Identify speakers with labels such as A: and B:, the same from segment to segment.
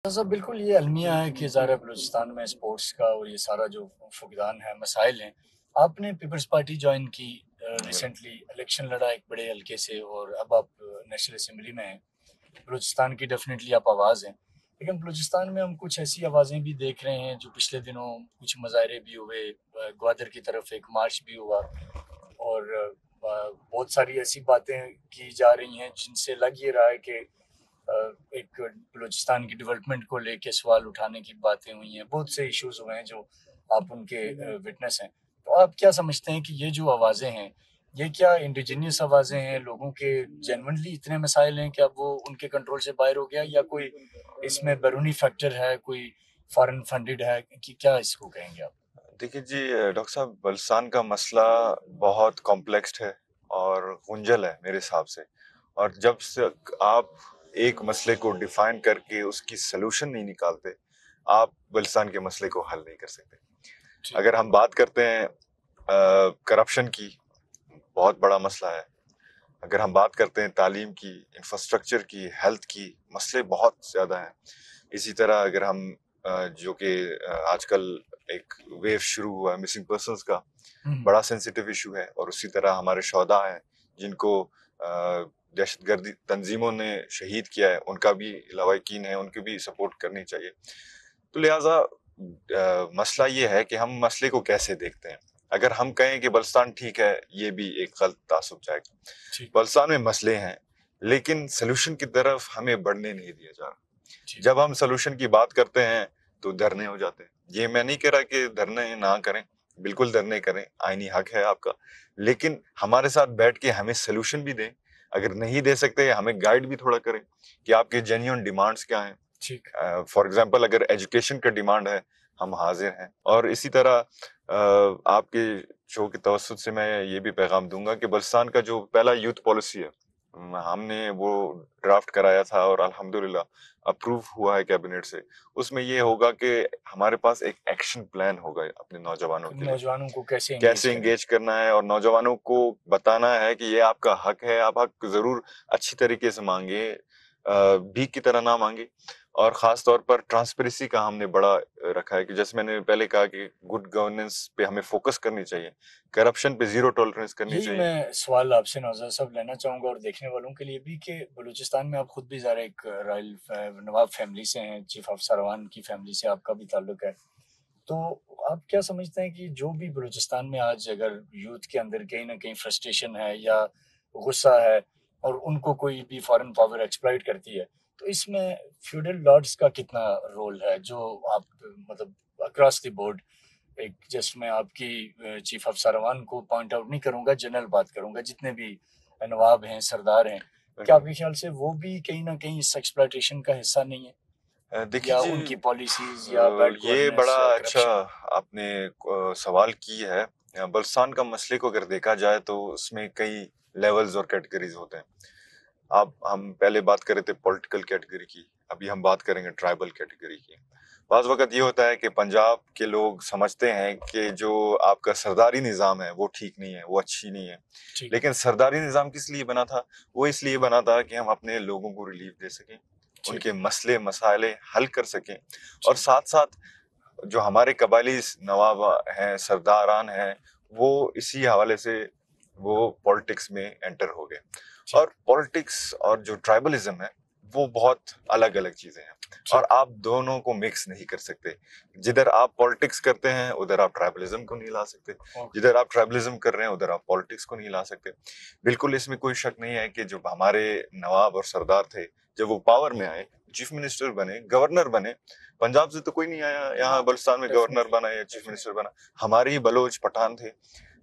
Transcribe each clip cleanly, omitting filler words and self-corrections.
A: सब बिल्कुल ये अलमिया है कि ज़ाहिर है बलूचिस्तान में स्पोर्ट्स का और ये सारा जो फुकदान है, मसाइल हैं। आपने पीपल्स पार्टी जॉइन की,
B: बिल्कुल।
A: रिसेंटली इलेक्शन लड़ा एक बड़े हल्के से और अब आप नेशनल असेंबली में हैं। बलूचिस्तान की डेफिनेटली आप आवाज़ हैं। लेकिन बलूचिस्तान में हम कुछ ऐसी आवाज़ें भी देख रहे हैं जो पिछले दिनों कुछ मुज़ाहरे भी हुए, ग्वादर की तरफ एक मार्च भी हुआ और बहुत सारी ऐसी बातें की जा रही हैं जिनसे लग ये रहा है कि एक बलूचिस्तान की डेवलपमेंट को लेके सवाल उठाने की बातें हुई हैं, बहुत से इश्यूज हुए हैं जो आप उनके विटनेस हैं। तो आप क्या समझते हैं कि ये जो आवाज़ें हैं, ये क्या इंडिजिनियस आवाज़ें हैं, लोगों के जेन्युइनली इतने मसाइल हैं कि अब वो उनके कंट्रोल से बाहर हो गया, या कोई इसमें बैरूनी फैक्टर है, कोई फॉरेन फंडेड है, कि क्या इसको कहेंगे आप?
B: देखिए जी, डॉक्टर साहब, बलुचिस्तान का मसला बहुत कॉम्प्लेक्स है और गुंजल है मेरे हिसाब से। और जब से आप एक मसले को डिफाइन करके उसकी सलूशन नहीं निकालते, आप बलुचिस्तान के मसले को हल नहीं कर सकते।
A: ठीक।
B: अगर हम बात करते हैं करप्शन की, बहुत बड़ा मसला है। अगर हम बात करते हैं तालीम की, इंफ्रास्ट्रक्चर की, हेल्थ की, मसले बहुत ज़्यादा हैं। इसी तरह अगर हम जो कि आजकल एक वेव शुरू हुआ है मिसिंग पर्सन्स का,
A: हम्म।
B: बड़ा सेंसिटिव इशू है। और उसी तरह हमारे शोहदा हैं जिनको दहशतगर्दी तंजीमों ने शहीद किया है, उनका भी लवाहिकीन है, उनकी भी सपोर्ट करनी चाहिए। तो लिहाजा मसला ये है कि हम मसले को कैसे देखते हैं। अगर हम कहें कि बलुचिस्तान ठीक है, ये भी एक गलत तासुब जाएगा।
A: ठीक।
B: बलुचिस्तान में मसले हैं, लेकिन सलूशन की तरफ हमें बढ़ने नहीं दिया जा रहा।
A: ठीक।
B: जब हम सलूशन की बात करते हैं तो धरने हो जाते हैं। ये मैं नहीं कह रहा कि धरने ना करें, बिल्कुल धरने करें, आईनी हक है आपका। लेकिन हमारे साथ बैठ के हमें सलूशन भी दें। अगर नहीं दे सकते, हमें गाइड भी थोड़ा करें कि आपके जेन्युइन डिमांड्स क्या हैं।
A: ठीक।
B: फॉर एग्जांपल, अगर एजुकेशन का डिमांड है, हम हाजिर हैं। और इसी तरह आपके शो के तवज्जुद से मैं ये भी पैगाम दूंगा कि बलुचिस्तान का जो पहला यूथ पॉलिसी है, हमने वो ड्राफ्ट कराया था और अल्हम्दुलिल्लाह अप्रूव हुआ है कैबिनेट से। उसमें ये होगा कि हमारे पास एक एक्शन प्लान होगा अपने नौजवानों के लिए,
A: नौजवानों को कैसे एंगेज
B: कैसे
A: करें?
B: एंगेज करना है। और नौजवानों को बताना है कि ये आपका हक है, आप हक जरूर अच्छी तरीके से मांगे, भीख की तरह ना मांगे। और खास तौर पर ट्रांसपेरेंसी का हमने बड़ा रखा है कि जैसे मैंने पहले कहा कि गुड गवर्नेंस पे हमें फोकस करनी चाहिए, करप्शन पे जीरो टॉलरेंस करनी
A: यही
B: चाहिए।
A: मैं सवाल आपसे नौज़र साहब लेना चाहूँगा और देखने वालों के लिए भी कि बलूचिस्तान में आप खुद भी ज़रा एक रॉयल नवाब फैमिली से हैं, चीफ ऑफ सरवान की फैमिली से आपका भी ताल्लुक है। तो आप क्या समझते हैं कि जो भी बलूचिस्तान में आज अगर यूथ के अंदर कहीं ना कहीं फ्रस्ट्रेशन है या गुस्सा है और उनको कोई भी फॉरेन पावर एक्सप्लॉइट करती है, तो इसमें फ्यूडल लॉर्ड्स का कितना रोल है, जो आप मतलब अक्रॉस द बोर्ड, एक जस्ट मैं आपकी चीफ ऑफ सरवान को पॉइंट आउट नहीं करूंगा, जनरल बात करूंगा, जितने भी नवाब हैं, सरदार हैं, क्या
B: बिल्कुल।
A: आपके ख्याल से वो भी कहीं ना कहीं इस एक्सप्लॉइटेशन का हिस्सा नहीं है,
B: देखिए
A: या
B: जी,
A: उनकी पॉलिसीज या बैड
B: ये बड़ा
A: गवर्नेंस या
B: अच्छा
A: करप्शन?
B: आपने सवाल की है। बलुचिस्तान का मसले को अगर देखा जाए तो उसमें कई लेवल्स और कैटेगरीज होते हैं। अब हम पहले बात कर रहे थे पॉलिटिकल कैटेगरी की, अभी हम बात करेंगे ट्राइबल कैटेगरी की। बाज़ वक़्त ये होता है कि पंजाब के लोग समझते हैं कि जो आपका सरदारी निज़ाम है वो ठीक नहीं है, वो अच्छी नहीं है।
A: ठीक।
B: लेकिन सरदारी निज़ाम किस लिए बना था? वो इसलिए बना था कि हम अपने लोगों को रिलीफ दे सकें,
A: ठीक।
B: उनके मसले मसाइले हल कर सकें। और
A: ठीक।
B: साथ-साथ जो हमारे कबायली नवाब हैं, सरदारान हैं, वो इसी हवाले से वो पॉलिटिक्स में एंटर हो गए।
A: ठीक।
B: और पॉलिटिक्स और जो ट्राइबलिज्म है, वो बहुत अलग-अलग चीजें हैं और
A: ठीक।
B: आप दोनों को मिक्स नहीं कर सकते। जिधर आप पॉलिटिक्स करते हैं, उधर आप ट्राइबलिज्म को नहीं ला सकते।
A: ओके।
B: जिधर आप ट्राइबलिज्म कर रहे हैं, उधर आप पॉलिटिक्स को नहीं ला सकते। बिल्कुल इसमें कोई शक नहीं है कि जो हमारे नवाब और सरदार थे, जब वो पावर में आए, चीफ मिनिस्टर बने, गवर्नर बने, पंजाब से तो कोई नहीं आया यहाँ बलुचिस्तान में गवर्नर
A: डेफिनेटली।
B: बना या चीफ
A: डेफिनेटली।
B: मिनिस्टर बना। हमारे ही बलोच पठान थे।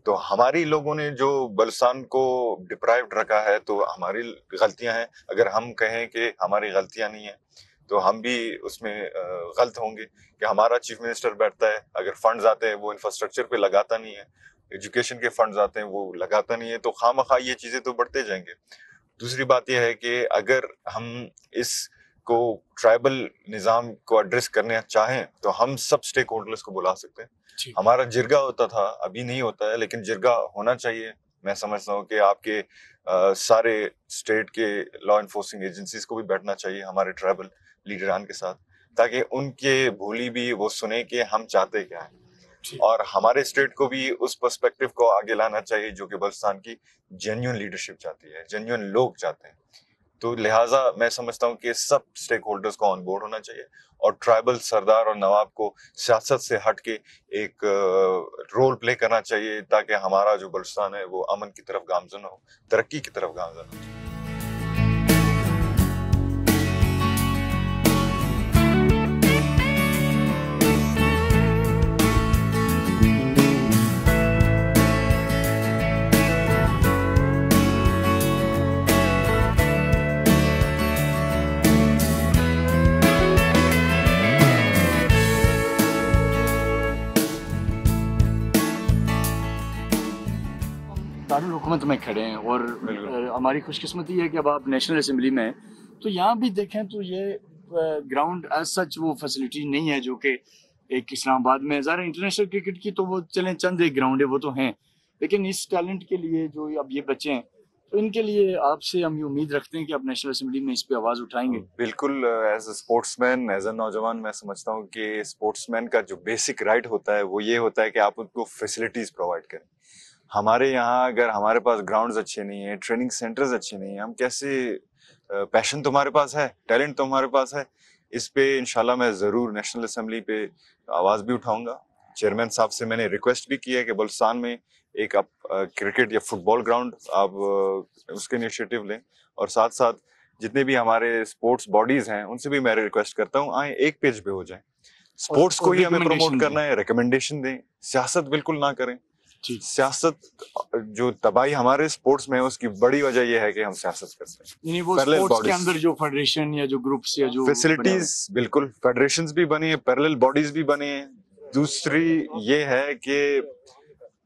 B: तो हमारी लोगों ने जो बलुचिस्तान को डिप्राइव्ड रखा है, तो हमारी गलतियां हैं। अगर हम कहें कि हमारी गलतियां नहीं है, तो हम भी उसमें गलत होंगे कि हमारा चीफ मिनिस्टर बैठता है, अगर फंड्स आते हैं वो इंफ्रास्ट्रक्चर पे लगाता नहीं है, एजुकेशन के फंड्स आते हैं वो लगाता नहीं है, तो खामखा ये चीजें तो बढ़ते जाएंगे। दूसरी बात यह है कि अगर हम इस को ट्राइबल निजाम को एड्रेस करने चाहें, तो हम सब स्टेक होल्डर्स को बुला सकते हैं।
A: ठीक।
B: हमारा जिरगा होता था, अभी नहीं होता है, लेकिन जिरगा होना चाहिए। मैं समझता हूँ कि आपके सारे स्टेट के लॉ इन्फोर्सिंग एजेंसीज को भी बैठना चाहिए हमारे ट्राइबल लीडरान के साथ, ताकि उनके भोली भी वो सुने कि हम चाहते क्या है।
A: ठीक।
B: और हमारे स्टेट को भी उस पर्सपेक्टिव को आगे लाना चाहिए जो कि बलूचिस्तान की जेन्युइन लीडरशिप चाहती है, जेन्युइन लोग चाहते हैं। तो लिहाजा मैं समझता हूँ कि सब स्टेक होल्डर्स को ऑन बोर्ड होना चाहिए और ट्राइबल सरदार और नवाब को सियासत से हट के एक रोल प्ले करना चाहिए ताकि हमारा जो बलूचिस्तान है वो अमन की तरफ गामजन हो, तरक्की की तरफ गामजन हो।
A: दारुल हुकूमत में खड़े हैं और हमारी खुशकिस्मती है कि अब आप नेशनल असेंबली में हैं। तो यहाँ भी देखें तो ये ग्राउंड एज सच वो फैसिलिटी नहीं है जो कि एक इस्लामाबाद में। ज़रा इंटरनेशनल क्रिकेट की तो वो चलें चंद एक ग्राउंड है वो तो हैं, लेकिन इस टैलेंट के लिए जो अब ये बच्चे हैं तो इनके लिए आपसे हम ये उम्मीद रखते हैं कि आप नेशनल असेंबली में इस पे आवाज़ उठाएंगे।
B: बिल्कुल, as a sportsman, as a नौजवान मैं समझता हूँ कि स्पोर्ट्समैन का जो बेसिक राइट होता है वो ये होता है कि आप उनको फैसिलिटीज प्रोवाइड करें। हमारे यहाँ अगर हमारे पास ग्राउंड्स अच्छे नहीं है, ट्रेनिंग सेंटर्स अच्छे नहीं है, हम कैसे, पैशन तुम्हारे पास है, टैलेंट तुम्हारे पास है, इस पे इंशाल्लाह मैं जरूर नेशनल असेंबली पे आवाज भी उठाऊंगा। चेयरमैन साहब से मैंने रिक्वेस्ट भी की है कि बलूचिस्तान में एक आप क्रिकेट या फुटबॉल ग्राउंड आप उसके इनिशिएटिव लें, और साथ साथ जितने भी हमारे स्पोर्ट्स बॉडीज हैं उनसे भी मैं रिक्वेस्ट करता हूँ आए एक पेज पे हो जाए। स्पोर्ट्स को ही हमें प्रमोट करना है, रिकमेंडेशन दें, सियासत बिल्कुल ना करें। सियासत जो तबाही हमारे स्पोर्ट्स में है उसकी बड़ी वजह यह है कि हम सियासत करते हैं।
A: यानी वो स्पोर्ट्स के अंदर जो फेडरेशन या जो ग्रुप्स या जो
B: फैसिलिटीज, बिल्कुल फेडरेशंस भी बनी है, पैरेलल बॉडीज भी बनी है। दूसरी ये है कि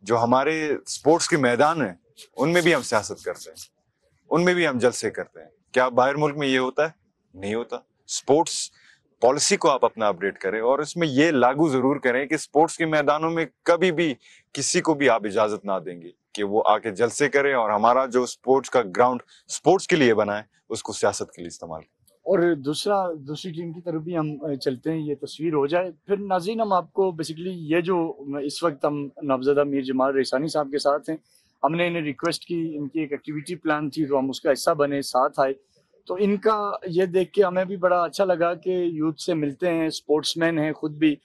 B: जो हमारे स्पोर्ट्स के मैदान है उनमें भी हम सियासत करते हैं, उनमें भी हम जलसे करते हैं। क्या बाहर मुल्क में ये होता है? नहीं होता। स्पोर्ट्स पॉलिसी को आप अपना अपडेट करें और इसमें ये लागू जरूर करें कि स्पोर्ट्स के मैदानों में कभी भी किसी को भी आप इजाजत ना देंगे कि वो आके जलसे करें, और हमारा जो स्पोर्ट्स का ग्राउंड स्पोर्ट्स के लिए बना है उसको सियासत के लिए इस्तेमाल करें।
A: और दूसरी टीम की तरफ भी हम चलते हैं, ये तस्वीर हो जाए फिर नाज़रीन। हम आपको बेसिकली ये जो इस वक्त हम नवाबजादा मीर जमाल रेसानी साहब के साथ हैं, हमने इन्हें रिक्वेस्ट की, इनकी एक एक्टिविटी प्लान थी तो हम उसका हिस्सा बने, साथ आए। तो इनका ये देख के हमें भी बड़ा अच्छा लगा कि यूथ से मिलते हैं, स्पोर्ट्समैन हैं, खुद भी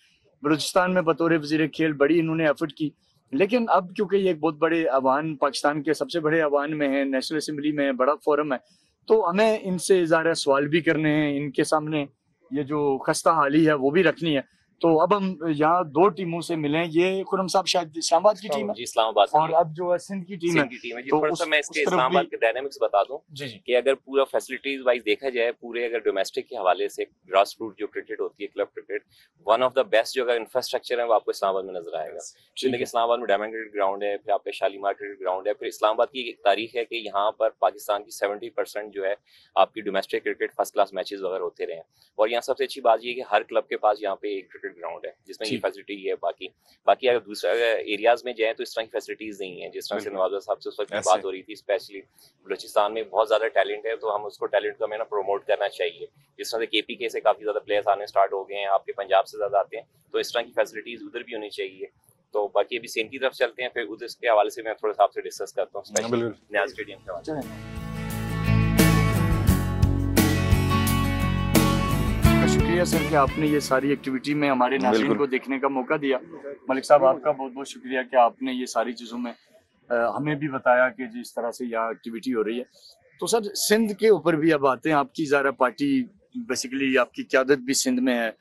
A: बलूचिस्तान में बतौर वज़ीर खेल बड़ी इन्होंने एफर्ट की। लेकिन अब क्योंकि ये एक बहुत बड़े अवान, पाकिस्तान के सबसे बड़े अवान में है, नेशनल असेंबली में है, बड़ा फोरम है, तो हमें इनसे ज़ाहिर सवाल भी करने हैं, इनके सामने ये जो खस्ता हाली है वो भी रखनी है। तो अब हम यहाँ दो टीमों से मिले। ये खुरम साहब शायद इस्लामाबाद की टीम है
C: जी, इस्लामाबाद
A: और अब जो है सिंध की टीम है।
C: जी,
A: तो
C: थोड़ा सा मैं इसके इस्लामाबाद के डायनामिक्स बता दूं
A: जी
C: कि अगर पूरा फैसिलिटीज वाइज देखा जाए, पूरे अगर डोमेस्टिक के हवाले से ग्रास रूट जो क्रिकेट होती है, club cricket, one of the best जो अगर इंफ्रास्ट्रक्चर है वो आपको इस्लामाबाद में नजर आएगा। जिंदगी इस्लामाबाद में डायमंड क्रिकेट ग्राउंड है, फिर आपका शालीमार क्रिकेट ग्राउंड है। फिर इस्लामाबाद की एक तारीख है कि यहाँ पर पाकिस्तान की 70% जो है आपकी domestic cricket first class matches वगैरह होते रहे हैं। और यहाँ सबसे अच्छी बात ये है कि हर क्लब के पास यहाँ पे एक क्रिकेट ग्राउंड है जिसमें ये फैसिलिटी है। बाकी अगर दूसरे एरियाज में जाए तो इस तरह की फैसिलिटीज नहीं है। जिस तरह से नवाब साहब से उस वक्त बात हो रही थी, स्पेशली बलूचिस्तान में बहुत ज्यादा टैलेंट है, तो हम उसको टैलेंट को हमें ना प्रमोट करना चाहिए। जिस तरह से केपीके से काफी ज्यादा प्लेयर्स आने स्टार्ट हो गए हैं, आपके पंजाब से ज्यादा आते हैं, तो इस तरह की फैसिलिटीज उधर भी होनी चाहिए। तो बाकी अभी सेन की तरफ चलते हैं, फिर उधर के हवाले से मैं थोड़ा सा आपसे डिस्कस करता हूँ, स्पेशली न्याज स्टेडियम के हवाले से।
A: शुक्रिया सर कि आपने ये सारी एक्टिविटी में हमारे नाज़रीन को देखने का मौका दिया। मलिक साहब आपका बहुत बहुत शुक्रिया कि आपने ये सारी चीज़ों में हमें भी बताया कि जिस तरह से यहाँ एक्टिविटी हो रही है। तो सर सिंध के ऊपर भी अब आते हैं। आपकी ज़रा पार्टी बेसिकली आपकी क़यादत भी सिंध में है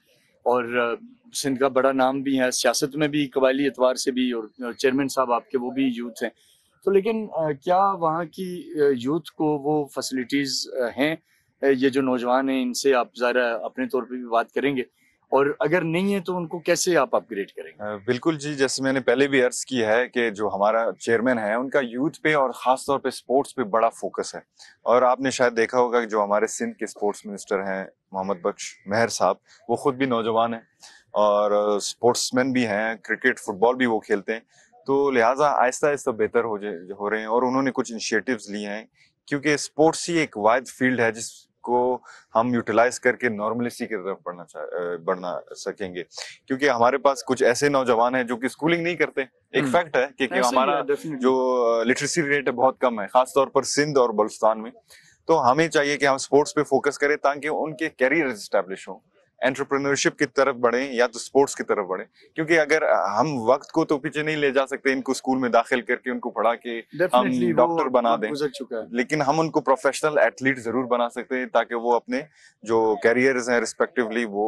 A: और सिंध का बड़ा नाम भी है, सियासत में भी, कबायली एतवार से भी, और चेयरमैन साहब आपके वो भी यूथ हैं। तो लेकिन क्या वहाँ की यूथ को वो फैसिलिटीज़ हैं? ये जो नौजवान हैं इनसे आप ज़रा अपने तौर पे भी बात करेंगे, और अगर नहीं है तो उनको कैसे आप अपग्रेड करेंगे?
B: बिल्कुल जी, जैसे मैंने पहले भी अर्ज की है कि जो हमारा चेयरमैन है उनका यूथ पे और खास तौर पे स्पोर्ट्स पे बड़ा फोकस है। और आपने शायद देखा होगा कि जो हमारे सिंध के स्पोर्ट्स मिनिस्टर हैं मोहम्मद बख्श मेहर साहब, वो खुद भी नौजवान हैं और स्पोर्ट्समैन भी हैं, क्रिकेट फुटबॉल भी वो खेलते हैं। तो लिहाजा आहिस्ता आहिस्ता बेहतर हो रहे हैं और उन्होंने कुछ इनिशिएटिव्स लिए हैं, क्योंकि स्पोर्ट्स ही एक वाहिद फील्ड है जिस को हम यूटिलाइज करके नॉर्मलिसी की तरफ बढ़ना सकेंगे, क्योंकि हमारे पास कुछ ऐसे नौजवान हैं जो कि स्कूलिंग नहीं करते। एक फैक्ट है कि हमारा जो लिटरेसी रेट है बहुत कम है, खासतौर पर सिंध और बलूचिस्तान में। तो हमें चाहिए कि हम स्पोर्ट्स पे फोकस करें ताकि उनके कैरियर एस्टैब्लिश हो, एंटरप्रेन्योरशिप की तरफ बढ़े या तो स्पोर्ट्स की तरफ बढ़े। क्योंकि अगर हम वक्त को तो पीछे नहीं ले जा सकते, इनको स्कूल में दाखिल करके उनको पढ़ा के हम डॉक्टर बना दें, लेकिन हम उनको प्रोफेशनल एथलीट जरूर बना सकते हैं ताकि वो अपने जो कैरियर्स हैं रिस्पेक्टिवली वो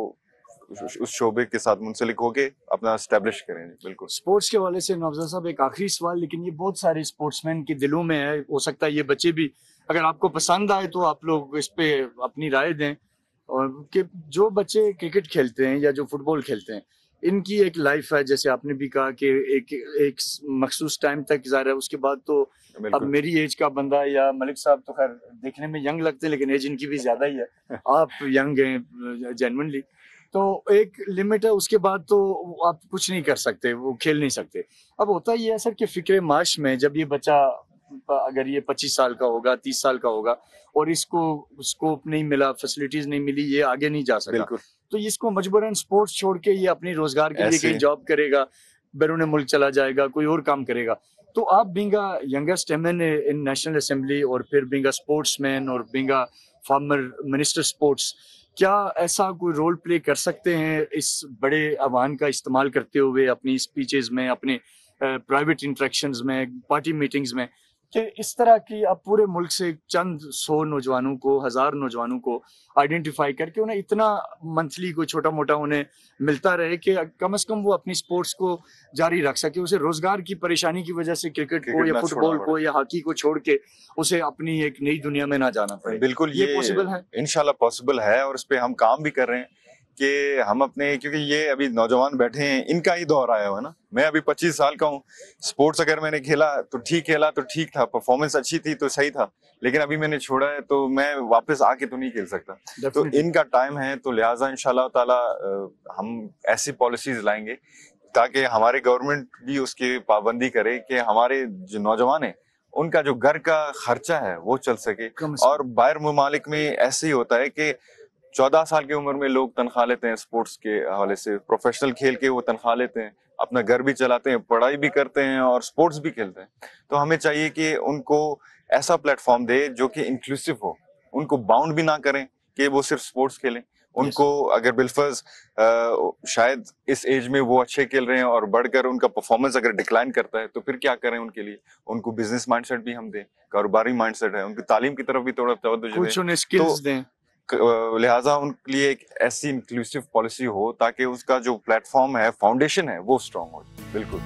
B: उस शोबे के साथ मुंसलिक होके अपना एस्टेब्लिश करें। बिल्कुल।
A: स्पोर्ट्स के हवाले से नवज़त साहब एक आखिरी सवाल, लेकिन ये बहुत सारे स्पोर्ट्समैन के दिलों में है, हो सकता है ये बच्चे भी, अगर आपको पसंद आए तो आप लोग इस पे अपनी राय दें। और कि जो बच्चे क्रिकेट खेलते हैं या जो फुटबॉल खेलते हैं, इनकी एक लाइफ है, जैसे आपने भी कहा कि एक मखसूस टाइम तक ज़ाहिर है, उसके बाद तो अब मेरी एज का बंदा या मलिक साहब तो खैर देखने में यंग लगते हैं लेकिन एज इनकी भी ज्यादा ही है, आप यंग हैं जेन्युइनली, तो एक लिमिट है, उसके बाद तो आप कुछ नहीं कर सकते, वो खेल नहीं सकते। अब होता ये है सर कि फिक्रे माश में जब ये बच्चा अगर ये 25 साल का होगा, 30 साल का होगा और इसको स्कोप नहीं मिला, फैसिलिटीज नहीं मिली, ये आगे नहीं जा सका, तो इसको मजबूरन स्पोर्ट्स छोड़ के ये अपनी रोजगार के लिए कहीं जॉब करेगा, बैरून मुल्क चला जाएगा, कोई और काम करेगा। तो आप being a youngest MN in national assembly और फिर बीइंग अ स्पोर्ट्समैन और being a former minister sports, क्या ऐसा कोई रोल प्ले कर सकते हैं इस बड़े आह्वान का इस्तेमाल करते हुए अपनी स्पीचेस में, अपने प्राइवेट इंटरेक्शंस में, पार्टी मीटिंग्स में, कि इस तरह की आप पूरे मुल्क से चंद 100 नौजवानों को, 1000 नौजवानों को आइडेंटिफाई करके उन्हें इतना मंथली कोई छोटा मोटा उन्हें मिलता रहे कि कम से कम वो अपनी स्पोर्ट्स को जारी रख सके, उसे रोजगार की परेशानी की वजह से क्रिकेट को या फुटबॉल को या हॉकी को छोड़ के उसे अपनी एक नई दुनिया में ना जाना पड़े।
B: बिल्कुल, ये पॉसिबल है, इंशाल्लाह पॉसिबल है और इस पे हम काम भी कर रहे हैं कि हम अपने, क्योंकि ये अभी नौजवान बैठे हैं, इनका ही दौर आया हुआ है ना। मैं अभी 25 साल का हूँ, स्पोर्ट्स अगर मैंने खेला तो ठीक था, परफॉर्मेंस अच्छी थी तो सही था, लेकिन अभी मैंने छोड़ा है तो मैं वापस आके तो नहीं खेल सकता। तो इनका टाइम है, तो लिहाजा इंशाल्लाह ताला हम ऐसी पॉलिसीज लाएंगे ताकि हमारे गवर्नमेंट भी उसकी पाबंदी करे कि हमारे जो नौजवान है उनका जो घर का खर्चा है वो चल सके। और बाहर मुमालिक में ऐसे ही होता है कि 14 साल की उम्र में लोग तनख्वाह लेते हैं स्पोर्ट्स के हवाले से, प्रोफेशनल खेल के वो तनख्वाह लेते हैं, अपना घर भी चलाते हैं, पढ़ाई भी करते हैं और स्पोर्ट्स भी खेलते हैं। तो हमें चाहिए कि उनको ऐसा प्लेटफॉर्म दे जो कि इंक्लूसिव हो, उनको बाउंड भी ना करें कि वो सिर्फ स्पोर्ट्स खेलें। उनको अगर बिलफर्ज शायद इस एज में वो अच्छे खेल रहे हैं और बढ़कर उनका परफॉर्मेंस अगर डिक्लाइन करता है तो फिर क्या करें उनके लिए, उनको बिजनेस माइंडसेट भी हम दें, कारोबारी माइंडसेट है, उनकी तालीम की तरफ भी थोड़ा तवज्जो दें, तो लिहाजा उनके लिए एक ऐसी इंक्लूसिव पॉलिसी हो ताकि उसका जो प्लेटफॉर्म है, फाउंडेशन है, वो स्ट्रांग हो। बिल्कुल।